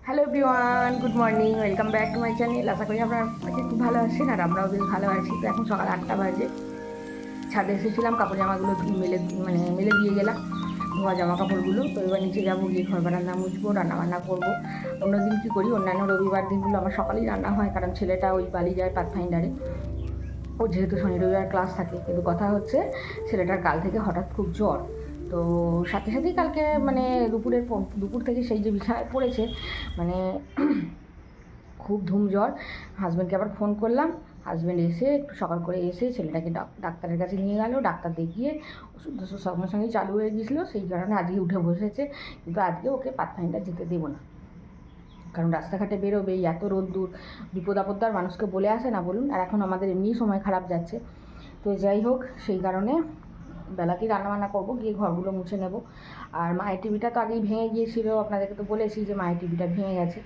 Hello everyone, good morning, welcome back to my channel. আশা করি আপনারা খুব ভালো আছেন আর আমরাও বেশ ভালো আছি। তো এখন সকাল 8টা বাজে, ছাদে এসেছিলাম, কাপড় জামাগুলো মেলে দিয়ে গেলাম, ধোয়া জামা কাপড়গুলো। তো এবার নিচে যাবো, গিয়ে ঘর বারান্দা মুছবো, রান্নাবান্না করবো। অন্যদিন কী করি, অন্যান্য রবিবার দিনগুলো আমার সকালেই রান্না হয়, কারণ ছেলেটা ওই বালি যায় পাথফাইন্ডারে, ও যেহেতু শনি রবিবার ক্লাস থাকে। কিন্তু কথা হচ্ছে ছেলেটার কাল থেকে হঠাৎ খুব জ্বর। তো সাথে সাথেই কালকে দুপুর থেকে সেই যে বিছানায় পড়েছে, মানে খুব ধুম জ্বর। হাজব্যান্ডকে আবার ফোন করলাম, হাজব্যান্ড এসে একটু সকাল করে এসে ছেলেটাকে ডাক্তারের কাছে নিয়ে গেল। ডাক্তার দেখিয়ে ওষুধ সঙ্গে সঙ্গে চালু হয়ে গিয়েছিলো, সেই কারণে আজকে উঠে বসেছে। কিন্তু আজকে ওকে পাথফাইন্ডার যেতে দেবো না, কারণ রাস্তাঘাটে বেরোবে, এত রোদ্দুর, বিপদ আপদ মানুষকে বলে আসে না বলুন। আর এখন আমাদের এমনিই সময় খারাপ যাচ্ছে। তো যাই হোক, সেই কারণে বেলাতেই রান্নাবান্না করবো, গিয়ে ঘরগুলো মুছে নেব। আর মায়ের টিভিটা তো আগেই ভেঙে গিয়েছিল, আপনাদেরকে তো বলেছি যে মায়ের টিভিটা ভেঙে গেছে।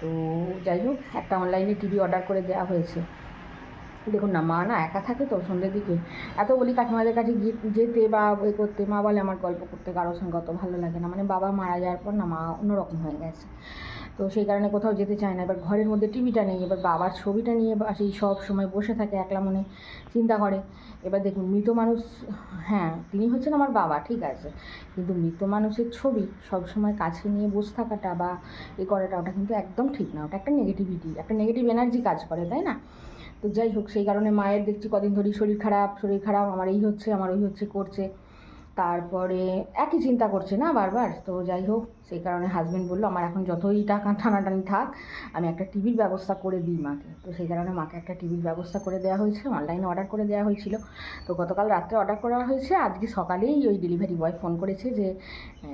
তো যাই হোক, একটা অনলাইনে টিভি অর্ডার করে দেওয়া হয়েছে। দেখুন না, মা না একা থাকে তো সন্ধ্যের দিকে, এত বলি কাকিমাদের কাছে গিয়ে যেতে বা করতে, মা বলে আমার গল্প করতে কারোর সঙ্গে অত ভালো লাগে না। মানে বাবা মারা যাওয়ার পর না মা অন্যরকম হয়ে গেছে, তো সেই কারণে কোথাও যেতে চায় না। এবার ঘরের মধ্যে টিভিটা নেই, এবার বাবার ছবিটা নিয়ে সেই সব সময় বসে থাকে একলা মনে, চিন্তা করে। এবার দেখুন, মৃত মানুষ, হ্যাঁ তিনি হচ্ছেন আমার বাবা, ঠিক আছে, কিন্তু মৃত মানুষের ছবি সব সময় কাছে নিয়ে বসে থাকাটা বা করাটা, ওটা কিন্তু একদম ঠিক না। ওটা একটা নেগেটিভিটি, একটা নেগেটিভ এনার্জি কাজ করে, তাই না? তো যাই হোক, সেই কারণে মায়ের দেখছি কদিন ধরেই শরীর খারাপ, আমার এই হচ্ছে আমার ওই হচ্ছে করছে। তারপরে একই চিন্তা করছে না বারবার। তো যাই হোক, সেই কারণে হাজব্যান্ড বললো আমার এখন যতই টাকা টানাটানি থাক, আমি একটা টিভির ব্যবস্থা করে দিই মাকে। তো সেই কারণে মাকে একটা টিভির ব্যবস্থা করে দেওয়া হয়েছে, অনলাইনে অর্ডার করে দেওয়া হয়েছিল। তো গতকাল রাত্রে অর্ডার করা হয়েছে, আজকে সকালেই ওই ডেলিভারি বয় ফোন করেছে যে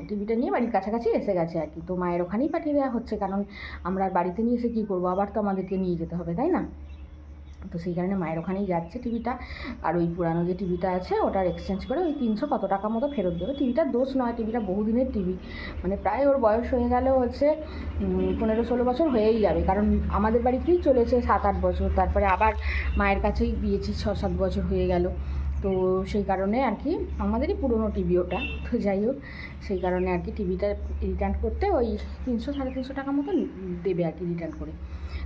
টিভিটা নিয়ে বাড়ির কাছাকাছি এসে গেছে আর কি। তো মায়ের ওখানেই পাঠিয়ে দেওয়া হচ্ছে, কারণ আমরা বাড়িতে নিয়ে এসে কী করবো, আবার তো আমাদেরকে নিয়ে যেতে হবে, তাই না? তো সেই কারণে মায়ের ওখানেই যাচ্ছে টিভিটা। আর ওই পুরানো যে টিভিটা আছে ওটার এক্সচেঞ্জ করে ওই 300 কত টাকা মতো ফেরত দেবে। টিভিটার দোষ নয়, টিভিটা বহুদিনের টিভি, মানে প্রায় ওর বয়স হয়ে গেল হচ্ছে 15-16 বছর হয়েই যাবে, কারণ আমাদের বাড়িতেই চলেছে 7-8 বছর, তারপরে আবার মায়ের কাছেই দিয়েছি 6-7 বছর হয়ে গেল। তো সেই কারণে আর কি আমাদেরই পুরনো টিভি ওটা। তো যাই হোক, সেই কারণে আর কি টিভিটা রিটার্ন করতে ওই 300-350 টাকা মতো দেবে আর কি রিটার্ন করে।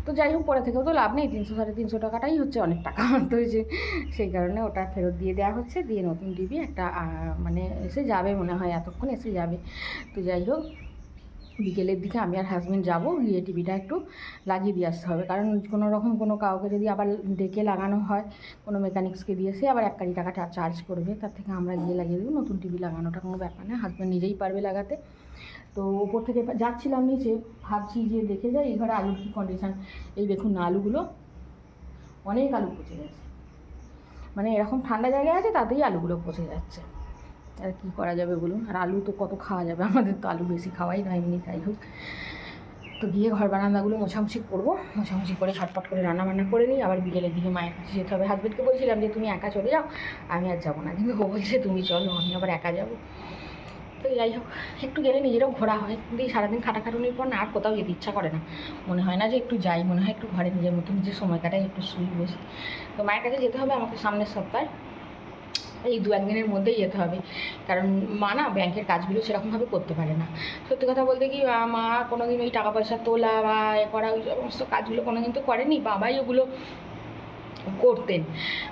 তো যাই হোক, পরে থেকেও তো লাভ নেই, 300-350 টাকাটাই হচ্ছে অনেক টাকা। তো সেই কারণে ওটা ফেরত দিয়ে দেওয়া হচ্ছে, দিয়ে নতুন টিভি একটা মানে এসে যাবে মনে হয়, এতক্ষণ এসে যাবে। তো যাই হোক, বিকেলের দিকে আমি আর হাজব্যান্ড যাবো, গিয়ে টিভিটা একটু লাগিয়ে দিয়ে আসতে হবে, কারণ কোনো রকম কাউকে যদি আবার ডেকে লাগানো হয়, কোনো মেকানিক্সকে দিয়ে, সে আবার 1 কোটি টাকা চার্জ করবে, তার থেকে আমরা গিয়ে লাগিয়ে দেবো। নতুন টিভি লাগানোটা কোনো ব্যাপার না, হাজব্যান্ড নিজেই পারবে লাগাতে। তো ওপর থেকে যাচ্ছিলাম নিচে, ভাবছি যে দেখে যাই এই ঘরে আলুর কী কন্ডিশান। এই দেখুন না, আলুগুলো অনেক আলু পচে গেছে, মানে এরকম ঠান্ডা জায়গায় আছে তাতেই আলুগুলো পচে যাচ্ছে। আর কী করা যাবে বলুন, আর আলু তো কত খাওয়া যাবে, আমাদের তো আলু বেশি খাওয়াই না এমনি। যাই হোক, তো গিয়ে ঘর বারান্দাগুলো মোছামুছি করবো, মোছামুছি করে ঝটপট করে রান্নাবান্না করে নিই। আবার বিকেলের দিকে মায়ের কাছে যেতে হবে। হাজবেন্ডকে বলছিলাম যে তুমি একা চলে যাও, আমি আর যাবো না, কিন্তু ও বলছে তুমি চলো, আমি আবার একা যাবো। তো যাই হোক, একটু গেলে নিজেরাও ঘোরা হয়, কিন্তু এই সারাদিন খাটাখাটুনির পর না আর কোথাও যেতে ইচ্ছা করে না, মনে হয় না যে একটু যাই, মনে হয় একটু ঘরে নিজের মতো নিজের সময় কাটাই, একটু শুই বসি। তো মায়ের কাছে যেতে হবে আমাকে সামনের সপ্তাহে, এই 2-1 দিনের মধ্যেই যেতে হবে, কারণ মা না ব্যাংকের কাজগুলো সেরকমভাবে করতে পারে না। সত্যি কথা বলতে কি, মা কোনো দিন ওই টাকা পয়সা তোলা বা করা ওই সমস্ত কাজগুলো কোনো দিন তো করেনি, বাবাই ওগুলো করতেন।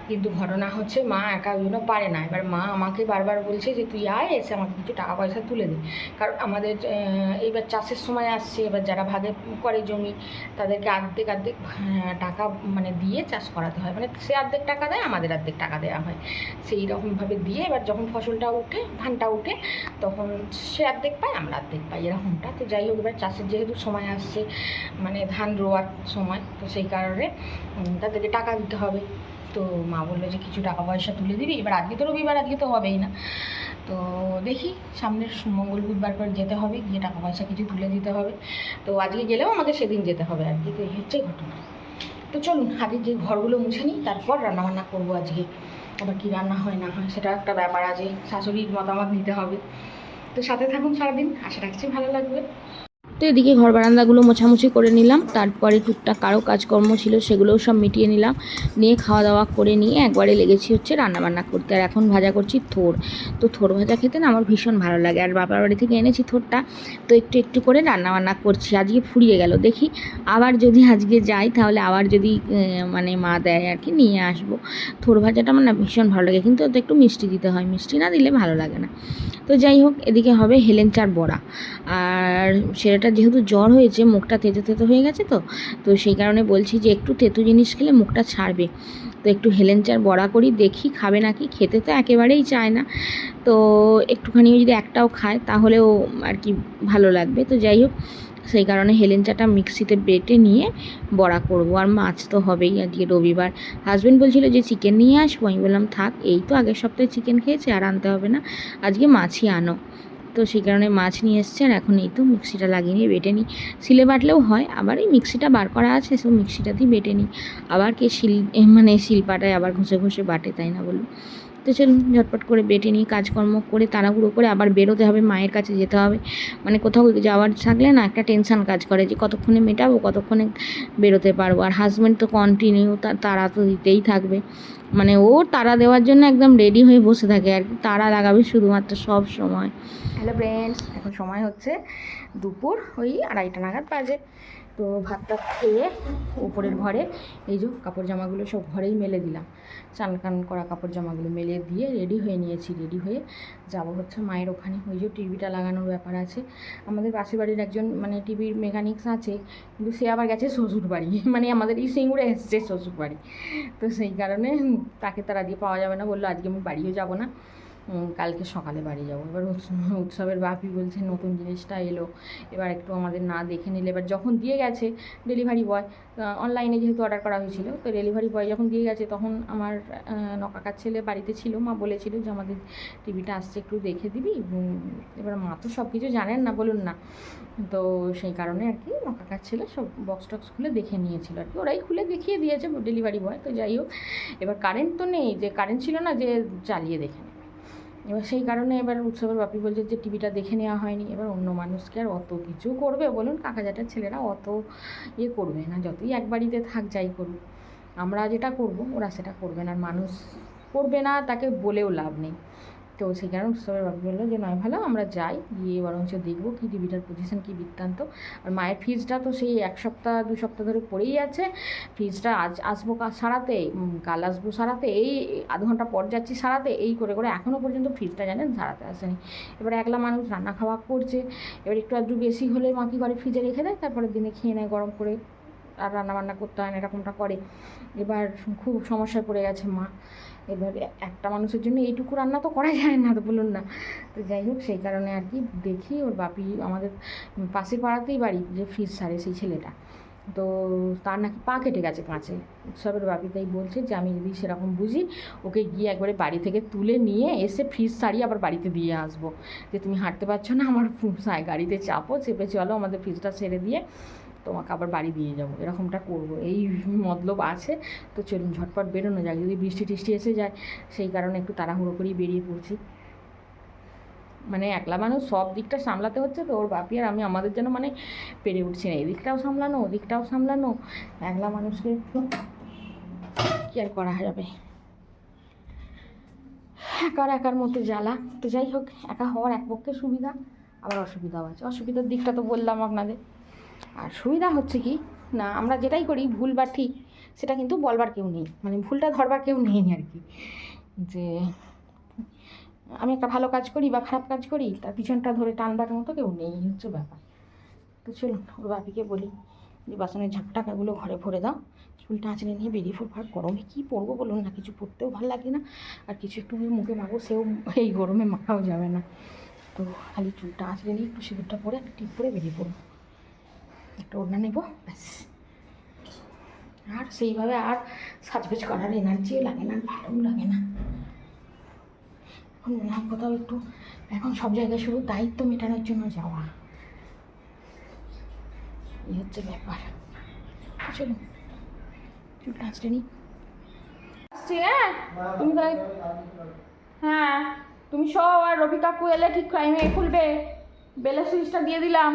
কিন্তু ঘটনা হচ্ছে মা একা ওই জন্য পারে না। এবার মা আমাকে বারবার বলছে যে তুই আয়, এসে আমাকে কিছু টাকা পয়সা তুলে দে, কারণ আমাদের এইবার চাষের সময় আসছে, এবার যারা ভাগে করে জমি তাদেরকে অর্ধেক টাকা মানে দিয়ে চাষ করাতে হয়, মানে সে অর্ধেক টাকা দেয়, আমাদের অর্ধেক টাকা দেওয়া হয়, সেই রকমভাবে দিয়ে এবার যখন ফসলটা উঠে, ধানটা উঠে, তখন সে অর্ধেক পায়, আমরা অর্ধেক পাই, এরকমটা। তো যাই হোক, এবার চাষের যেহেতু সময় আসছে, মানে ধান রোয়ার সময়, তো সেই কারণে তাদেরকে টাকা দিতে হবে। তো মা বললো যে কিছু টাকা পয়সা তুলে দিবি। এবার আজকে তো রবিবার, আজকে তো হবেই না। তো দেখি সামনের মঙ্গল বুধবার পর যেতে হবে, গিয়ে টাকা পয়সা কিছু তুলে দিতে হবে। তো আজকে গেলেও আমাকে সেদিন যেতে হবে আর কি। তো এই হচ্ছে ঘটনা। তো চলুন আগে যে ঘরগুলো মুছে নিই, তারপর রান্নাবান্না করবো আজকে। আবার কী রান্না হয় না হয় সেটা একটা ব্যাপার আছে, শাশুড়ির মতামত নিতে হবে। তো সাথে থাকুন সারাদিন, আশা রাখছি ভালো লাগবে। তো এদিকে ঘর বারান্দাগুলো মোছামুছি করে নিলাম, তারপরে টুকটাক কারো কাজকর্ম ছিল সেগুলোও সব মিটিয়ে নিলাম, নিয়ে খাওয়া দাওয়া করে নিয়ে একবারে লেগেছি হচ্ছে রান্নাবান্না করতে। আর এখন ভাজা করছি থোড়। তো থোড় ভাজা খেতে না আমার ভীষণ ভালো লাগে, আর বাবার বাড়ি থেকে এনেছি থোড়টা, তো একটু একটু করে রান্নাবান্না করছি। আজকে ফুরিয়ে গেল, দেখি আবার যদি আজকে যাই তাহলে আবার যদি মানে মা দেয় আর কি নিয়ে আসবো। থোড় ভাজাটা আমার না ভীষণ ভালো লাগে, কিন্তু ওতে একটু মিষ্টি দিতে হয়, মিষ্টি না দিলে ভালো লাগে না। তো যাই হোক, এদিকে হবে হেলেঞ্চার বড়া। আর ছেলেটা যেহেতু জ্বর হয়েছে, মুখটা তেতো তেতো হয়ে গেছে, তো সেই কারণে বলছি যে একটু তেতো জিনিস খেলে মুখটা ছাড়বে, তো একটু হেলেঞ্চার বড়া করি, দেখি খাবে নাকি। খেতে তো একেবারেই চায় না, তো একটুখানি যদি একটাও খায় তাহলেও আর কি ভালো লাগবে। তো যাই হোক, সেই কারণে হেলেঞ্চাটা মিক্সিতে বেটে নিয়ে বড়া করব। আর মাছ তো হবেই, আজকে রবিবার। হাজব্যান্ড বলছিল যে চিকেন নিয়ে আসবো, আমি বললাম থাক, এই তো আগের সপ্তাহে চিকেন খেয়েছে, আর আনতে হবে না, আজকে মাছই আনো। তো সেই কারণে মাছ নিয়ে এসছে, আর এখন এই তো মিক্সিটা লাগিয়ে নিয়ে বেটে নিই। শিলে বাটলেও হয়, আবার এই মিক্সিটা বার করা আছে, সব মিক্সিটাতেই বেটে নিই। আবার কে শিলপাটায় আবার ঘষে ঘষে বাটে, তাই না বলুন? তো চলুন ঝটপট করে বেটে নিই, কাজকর্ম করে তাড়াহুড়ো করে আবার বেরোতে হবে, মায়ের কাছে যেতে হবে। মানে কোথাও যাওয়ার থাকলে না একটা টেনশান কাজ করে যে কতক্ষণে মেটাবো, কতক্ষণে বেরোতে পারবো। আর হাজব্যান্ড তো কন্টিনিউ তাড়া তো দিতেই থাকবে, মানে ও তাড়া দেওয়ার জন্য একদম রেডি হয়ে বসে থাকে আর কি, তাড়া লাগাবে শুধুমাত্র সব সময়। হ্যালো ফ্রেন্ডস, এখন সময় হচ্ছে দুপুর ওই 2:30 নাগাদ বাজে। তো ভাতটা খেয়ে উপরের ঘরে এই যে কাপড় জামাগুলো সব ঘরেই মেলে দিলাম, চান কান করা কাপড় জামাগুলো মেলে দিয়ে রেডি হয়ে নিয়েছি। রেডি হয়ে যাব হচ্ছে মায়ের ওখানে, ওই যে টিভিটা লাগানোর ব্যাপার আছে। আমাদের পাশের বাড়ির একজন মানে টিভির মেকানিক্স আছে, কিন্তু সে আবার গেছে শ্বশুর বাড়ি, মানে আমাদের এই সিঙ্গুরে এসছে শ্বশুর বাড়ি। তো সেই কারণে তাকে তার আজকে পাওয়া যাবে না, বললো আজকে আমি বাড়িও যাব না, কালকে সকালে বাড়ি যাবো। এবার উৎসবের বাপি বলছে নতুন জিনিসটা এলো, এবার একটু আমাদের না দেখে নিলে। এবার যখন দিয়ে গেছে ডেলিভারি বয়, অনলাইনে যেহেতু অর্ডার করা হয়েছিল, তো ডেলিভারি বয় যখন দিয়ে গেছে তখন আমার নকাকার ছেলে বাড়িতে ছিল, মা বলেছিল যে আমাদের টিভিটা আসছে একটু দেখে দিবি। এবার মা তো সব কিছু জানেন না, বলুন না, তো সেই কারণে আর কি নকাকার ছেলে সব বক্স টক্স খুলে দেখে নিয়েছিল আর কি, ওরাই খুলে দেখিয়ে দিয়েছে ডেলিভারি বয়। তো যাই হোক, এবার কারেন্ট তো নেই, যে কারেন্ট ছিল না যে চালিয়ে দেখে নেবে। এবার সেই কারণে এবার উৎসবের বাপি বলছে যে টিভিটা দেখে নেওয়া হয়নি। এবার অন্য মানুষকে আর অত কিছু করবে বলুন, কাকাজাটার ছেলেরা অত করবে না, যতই এক বাড়িতে থাক যাই করুক, আমরা যেটা করব ওরা সেটা করবে না, আর মানুষ করবে না তাকে বলেও লাভ নেই। তো সেই কারণে উৎসবের বাপি বললো যে নয় ভালো আমরা যাই, গিয়ে বরঞ্চ দেখবো কি টিভিটার পজিশন কী বৃত্তান্ত। আর মায়ের ফ্রিজটা তো সেই 1-2 সপ্তাহ ধরে পড়েই আছে, ফ্রিজটা আজ আসবো সারাতে, কাল আসবো সারাতে, এই আধ ঘন্টা পর যাচ্ছি সারাতে, এই করে করে এখনও পর্যন্ত ফ্রিজটা জানেন সারাতে আসেনি। এবার একলা মানুষ রান্না খাওয়া করছে, এবার একটু আধটু বেশি হলে মা কী করে ফ্রিজে রেখে দেয়, তারপরে দিনে খেয়ে নেয় গরম করে, আর রান্নাবান্না করতে হয় না, এরকমটা করে। এবার খুব সমস্যায় পড়ে গেছে মা। এবার একটা মানুষের জন্য এইটুকু রান্না তো করা যায় না, তো বলুন না। তো যাই হোক, সেই কারণে আর কি দেখি ওর বাপি আমাদের পাশের পাড়াতেই বাড়ি, যে ফ্রিজ সারে সেই ছেলেটা, তো তার নাকি পা কেটে গেছে কাঁচে। উৎসবের বাপি তাই বলছে যে আমি যদি সেরকম বুঝি, ওকে গিয়ে একবারে বাড়ি থেকে তুলে নিয়ে এসে ফ্রিজ সারিয়ে আবার বাড়িতে দিয়ে আসবো, যে তুমি হাঁটতে পারছো না, আমার গাড়িতে চাপো, চেপে চলো, আমাদের ফ্রিজটা ছেড়ে দিয়ে তোমাকে আবার বাড়ি দিয়ে যাবো, এরকমটা করবো, এই মতলব আছে। তো চলুন ঝটপট বেরোনো যায়, যদি বৃষ্টি টিষ্টি এসে যায়, সেই কারণে একটু তাড়াহুড়ো করেই বেরিয়ে পড়ছি। মানে একলা মানুষ সব দিকটা সামলাতে হচ্ছে, তো ওর বাপি আর আমি আমাদের জন্য মানে পেরে উঠছি না, এদিকটাও সামলানো ওদিকটাও সামলানো, একলা মানুষকে কী আর করা যাবে, একার মধ্যে জ্বালা। তো যাই হোক, একা হওয়ার এক পক্ষে সুবিধা, আবার অসুবিধাও আছে। অসুবিধার দিকটা তো বললাম আপনাদের, আর সুবিধা হচ্ছে কি না, আমরা যেটাই করি ভুল বা ঠিক সেটা কিন্তু বলবার কেউ নেই, মানে ভুলটা ধরবার কেউ নেই আর কি, যে আমি একটা ভালো কাজ করি বা খারাপ কাজ করি তার পিছনটা ধরে টানবার মতো কেউ নেই, হচ্ছে ব্যাপার। তো চলুন ওর বাপিকে বলি যে বাসনের ঝাঁকটাকাগুলো ঘরে ভরে দাও, চুলটা আঁচড়ে নিয়ে বেরিয়ে পড়বো। আর গরমে কী পরবো বলুন না, কিছু পরতেও ভালো লাগে না, আর কিছু একটু মুখে মাখবো সেও এই গরমে মাখাও যাবে না, তো খালি চুলটা আঁচড়ে নিয়ে একটু সিঁদুরটা পরে একটা টিপ পরে বেরিয়ে পড়বো, একটা ওড়না নেবো ব্যাস। আর সেইভাবে আর সাজগোজ করার এনার্জিও লাগে না, ভালোও লাগে না। এখন মনে হয় কোথাও একটু, এখন সব জায়গায় শুধু দায়িত্ব মেটানোর জন্য যাওয়া, এই হচ্ছে ব্যাপার। চলুন চুলটা আঁচড়ে নিই, আসছি। হ্যাঁ তুমি তাই, হ্যাঁ তুমি সব, আর রবি কাকু এলে ঠিক টাইমে খুলবে, বেলের সুইচটা দিয়ে দিলাম।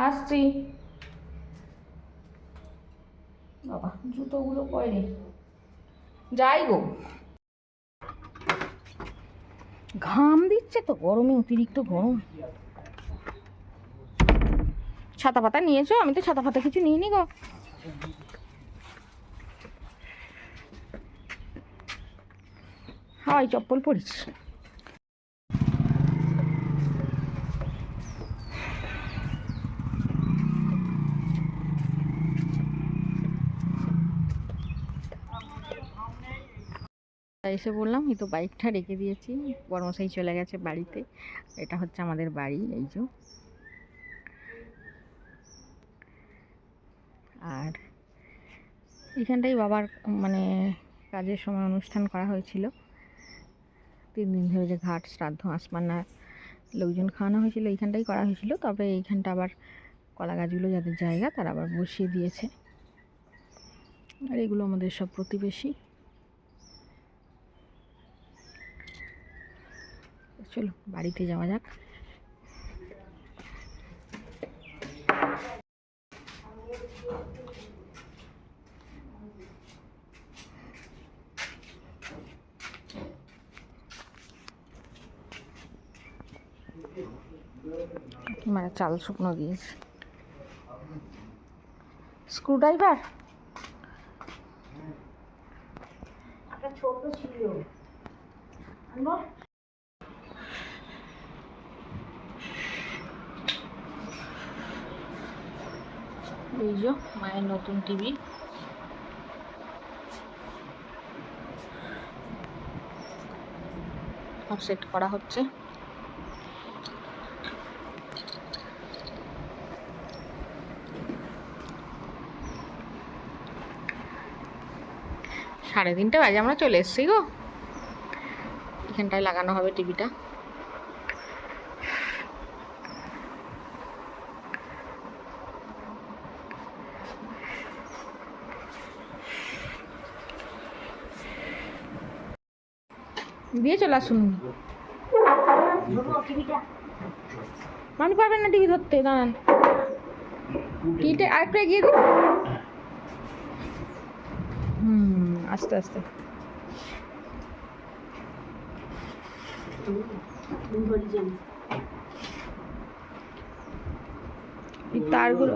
আসছি। বাবা জুতোগুলো পরে যাই গো, ঘাম দিচ্ছে তো, গরমে অতিরিক্ত গরম। ছাতা পাতা নিয়েছো? আমি তো ছাতা পাতা কিছু নিইনি গো। হাওয়াই চপ্পল পরিস। এসে বললাম, এই তো বাইকটা রেখে দিয়েছি, বড়মশাই চলে গেছে বাড়িতে। এটা হচ্ছে আমাদের বাড়ি, এই যে। আর এখানটাই বাবার মানে কাজের সময় অনুষ্ঠান করা হয়েছিল। 3 দিন ধরে যে ঘাট শ্রাদ্ধ আসমান্না লোকজন খাওয়ানো হয়েছিল, এইখানটাই করা হয়েছিল। তবে এইখানটা আবার কলা গাছগুলো যাদের জায়গা তারা আবার বসিয়ে দিয়েছে। আর এগুলো আমাদের সব প্রতিবেশী। চলো বাড়িতে যাওয়া যাক। মানে চাল শুকনো দিয়েছে। স্ক্রুড্রাইভার ছোট ছিল, এই যে মায়ের নতুন টিভি। সব সেট করা হচ্ছে। সাড়ে 3টে বাজে, আমরা চলে এসেছি গো। এখানটায় লাগানো হবে টিভিটা। দিয়ে চলে আসুন। মামি পারবেন না টিভি ধরতে, দাঁড়ান। টিভিটা আরেকটু এগিয়ে দিন। আস্তে আস্তে। তারগুলো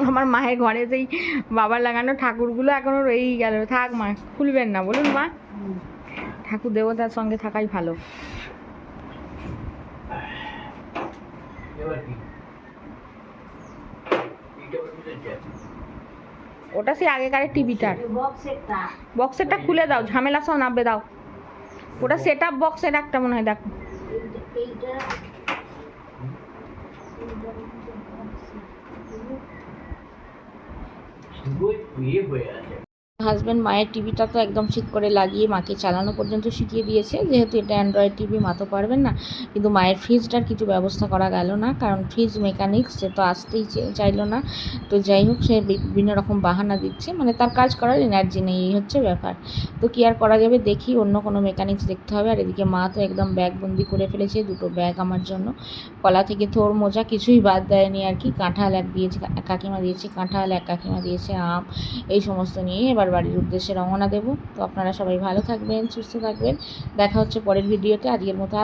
আমার মায়ের ঘরে সেই বাবার লাগানো ঠাকুরগুলো এখনো রয়েই গেল। থাক মা, খুলবেন না বলুন মা, ঠাকুর দেবতার সঙ্গে থাকাই ভালো। ওটা সেই আগেকার টিভিটার বক্সেরটা খুলে দাও, ঝামেলা সব নামবে দাও। ওটা সেট আপ বক্সের একটা মনে হয়, দেখো। হাজব্যান্ড মায়ের টিভিটা তো একদম ঠিক করে লাগিয়ে মাকে চালানো পর্যন্ত শিখিয়ে দিয়েছে, যেহেতু এটা অ্যান্ড্রয়েড টিভি, মা তো পারবেন না। কিন্তু মায়ের ফ্রিজটার কিছু ব্যবস্থা করা গেল না, কারণ ফ্রিজ মেকানিক্স সে তো আসতেই চাইলো না। তো যাই হোক, সে বিভিন্ন রকম বাহানা দিচ্ছে, মানে তার কাজ করার এনার্জি নেই, এই হচ্ছে ব্যাপার। তো কি আর করা যাবে, দেখি অন্য কোনো মেকানিক্স দেখতে হবে। আর এদিকে মা তো একদম ব্যাগবন্দি করে ফেলেছে, 2টো ব্যাগ আমার জন্য। কলা থেকে থোড় মোজা কিছুই বাদ দেয়নি আর কি। কাঁঠাল এক দিয়েছে, এক কাকিমা দিয়েছে কাঁঠাল, এক কাকিমা দিয়েছে আম, এই সমস্ত নিয়ে এবার বাড়ির উদ্দেশ্যে রওনা দেব। তো আপনারা সবাই ভালো থাকবেন, সুস্থ থাকবেন। দেখা হচ্ছে পরের ভিডিওতে। আজকের মতো